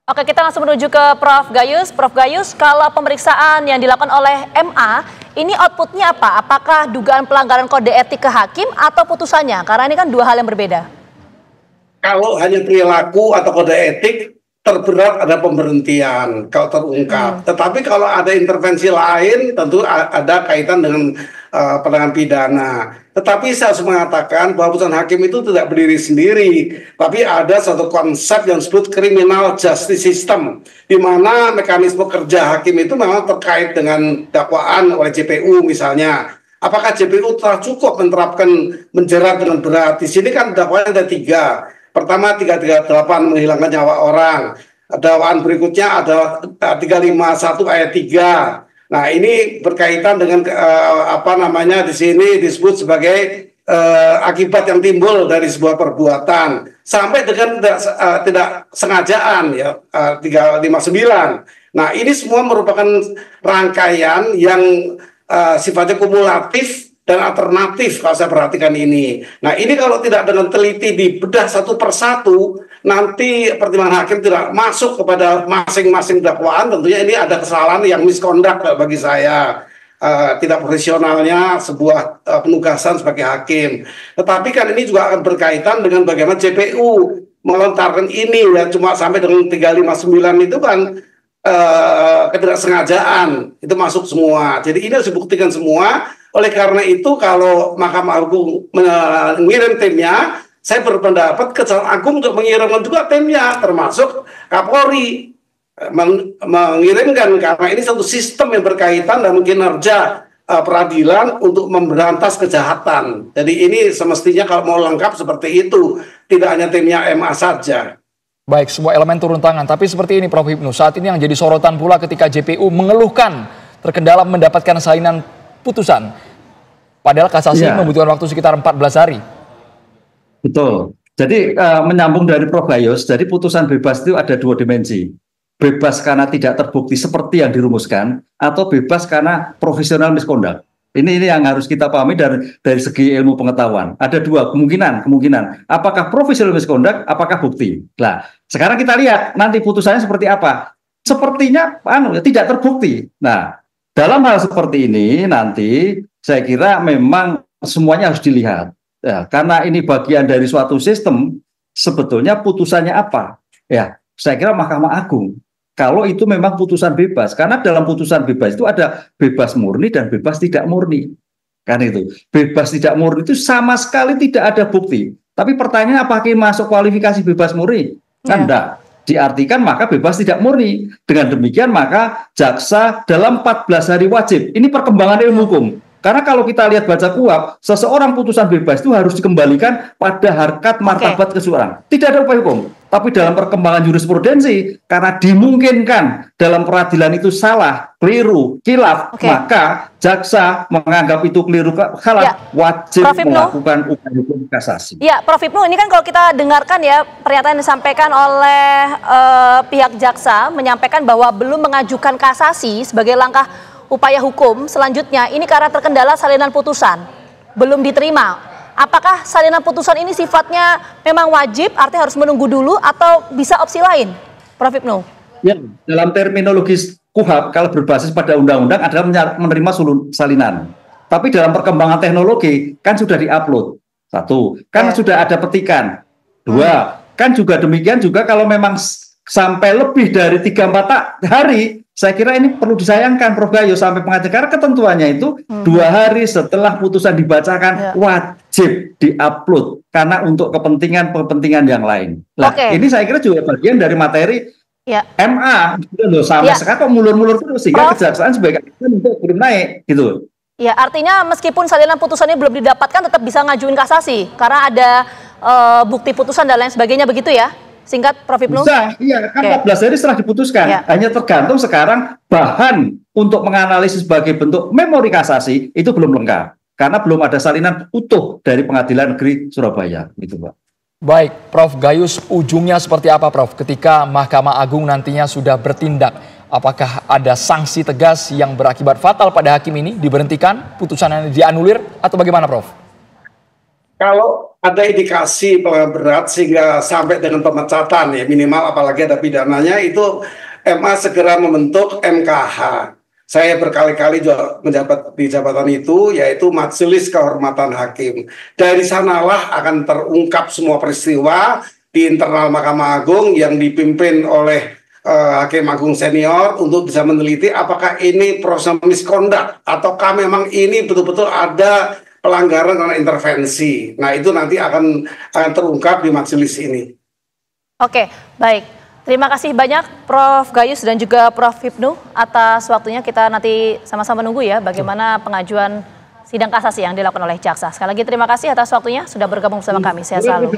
Oke, kita langsung menuju ke Prof. Gayus. Prof. Gayus, kalau pemeriksaan yang dilakukan oleh MA, ini outputnya apa? Apakah dugaan pelanggaran kode etik ke hakim atau putusannya? Karena ini kan dua hal yang berbeda. Kalau hanya perilaku atau kode etik, terberat ada pemberhentian kalau terungkap. Tetapi kalau ada intervensi lain, tentu ada kaitan dengan penanganan pidana. Tetapi saya harus mengatakan bahwa putusan hakim itu tidak berdiri sendiri, tapi ada satu konsep yang disebut criminal justice system, di mana mekanisme kerja hakim itu memang terkait dengan dakwaan oleh JPU misalnya. Apakah JPU telah cukup menerapkan menjerat dengan berat? Di sini kan dakwaan ada tiga. Pertama 338 menghilangkan nyawa orang. Dakwaan berikutnya ada 351 ayat 3. Nah, ini berkaitan dengan di sini disebut sebagai akibat yang timbul dari sebuah perbuatan sampai dengan tidak sengajaan ya 359. Nah, ini semua merupakan rangkaian yang sifatnya kumulatif dan alternatif kalau saya perhatikan ini. Nah, ini kalau tidak dengan teliti dibedah satu persatu, nanti pertimbangan hakim tidak masuk kepada masing-masing dakwaan. Tentunya ini ada kesalahan yang misconduct bagi saya. Tidak profesionalnya sebuah penugasan sebagai hakim. Tetapi kan ini juga akan berkaitan dengan bagaimana JPU melontarkan ini ya, cuma sampai dengan 359 itu kan ketidaksengajaan itu masuk semua. Jadi ini harus dibuktikan semua. Oleh karena itu kalau Mahkamah Agung mengirim timnya, saya berpendapat Kejaksaan Agung untuk mengirimkan juga timnya, termasuk Kapolri mengirimkan, karena ini satu sistem yang berkaitan dan kinerja peradilan untuk memberantas kejahatan. Jadi ini semestinya kalau mau lengkap seperti itu, tidak hanya timnya MA saja. Baik, semua elemen turun tangan. Tapi seperti ini Prof. Hipnu, saat ini yang jadi sorotan pula ketika JPU mengeluhkan terkendala mendapatkan salinan putusan. Padahal kasasi membutuhkan waktu sekitar 14 hari. Betul. Jadi menyambung dari Prof. Gayus, jadi putusan bebas itu ada dua dimensi. Bebas karena tidak terbukti seperti yang dirumuskan, atau bebas karena profesional misconduct. Ini yang harus kita pahami dari segi ilmu pengetahuan. Ada dua kemungkinan. Apakah profesional misconduct, apakah bukti. Nah, sekarang kita lihat nanti putusannya seperti apa. Sepertinya tidak terbukti. Nah, dalam hal seperti ini nanti saya kira memang semuanya harus dilihat. Ya, karena ini bagian dari suatu sistem, sebetulnya putusannya apa? Ya, saya kira Mahkamah Agung. Kalau itu memang putusan bebas, karena dalam putusan bebas itu ada bebas murni dan bebas tidak murni. Kan itu. Bebas tidak murni itu sama sekali tidak ada bukti. Tapi pertanyaannya apakah masuk kualifikasi bebas murni? Kan enggak. Diartikan maka bebas tidak murni. Dengan demikian maka jaksa dalam 14 hari wajib. Ini perkembangan ilmu hukum. Karena kalau kita lihat baca kuhap, seseorang putusan bebas itu harus dikembalikan pada harkat martabat keseorang. Tidak ada upaya hukum. Tapi dalam perkembangan jurisprudensi, karena dimungkinkan dalam peradilan itu salah, keliru, khilaf, maka jaksa menganggap itu keliru, khilaf, wajib melakukan upaya hukum kasasi. Ya, Prof. Hipnu, ini kan kalau kita dengarkan ya pernyataan yang disampaikan oleh pihak jaksa, menyampaikan bahwa belum mengajukan kasasi sebagai langkah upaya hukum selanjutnya, ini karena terkendala salinan putusan belum diterima. Apakah salinan putusan ini sifatnya memang wajib, artinya harus menunggu dulu, atau bisa opsi lain, Prof. Hipnu? Ya, dalam terminologi kuhap kalau berbasis pada undang-undang adalah menerima salinan. Tapi dalam perkembangan teknologi kan sudah diupload. Satu, kan sudah ada petikan. Dua, kan juga demikian juga kalau memang sampai lebih dari 3-4 hari, saya kira ini perlu disayangkan Prof. Gayus sampai pengadilan, karena ketentuannya itu 2 hari setelah putusan dibacakan wajib diupload karena untuk kepentingan yang lain. Nah, ini saya kira juga bagian dari materi MA gitu loh, sampai sekarang kok mulur-mulur terus sehingga kejaksaan sebagai untuk belum naik gitu. Ya, artinya meskipun salinan putusannya belum didapatkan tetap bisa ngajuin kasasi karena ada bukti putusan dan lain sebagainya, begitu ya? Singkat, Prof. Hipnu? Bisa, iya, kan 14 hari setelah diputuskan. Hanya tergantung sekarang bahan untuk menganalisis sebagai bentuk memori kasasi itu belum lengkap. Karena belum ada salinan utuh dari Pengadilan Negeri Surabaya. Gitu, Pak. Baik, Prof. Gayus, ujungnya seperti apa, Prof? Ketika Mahkamah Agung nantinya sudah bertindak, apakah ada sanksi tegas yang berakibat fatal pada hakim ini? Diberhentikan, putusannya dianulir, atau bagaimana, Prof? Kalau ada indikasi pelanggaran berat sehingga sampai dengan pemecatan ya minimal, apalagi ada pidananya, itu MA segera membentuk MKH. Saya berkali-kali juga menjabat di jabatan itu, yaitu Majelis Kehormatan Hakim. Dari sanalah akan terungkap semua peristiwa di internal Mahkamah Agung yang dipimpin oleh Hakim Agung senior untuk bisa meneliti apakah ini proses misconduct ataukah memang ini betul-betul ada pelanggaran karena intervensi. Nah, itu nanti akan terungkap di majelis ini. Oke, baik. Terima kasih banyak Prof. Gayus dan juga Prof. Hipnu atas waktunya. Kita nanti sama-sama nunggu ya bagaimana pengajuan sidang kasasi yang dilakukan oleh jaksa. Sekali lagi terima kasih atas waktunya sudah bergabung bersama kami. Sehat selalu.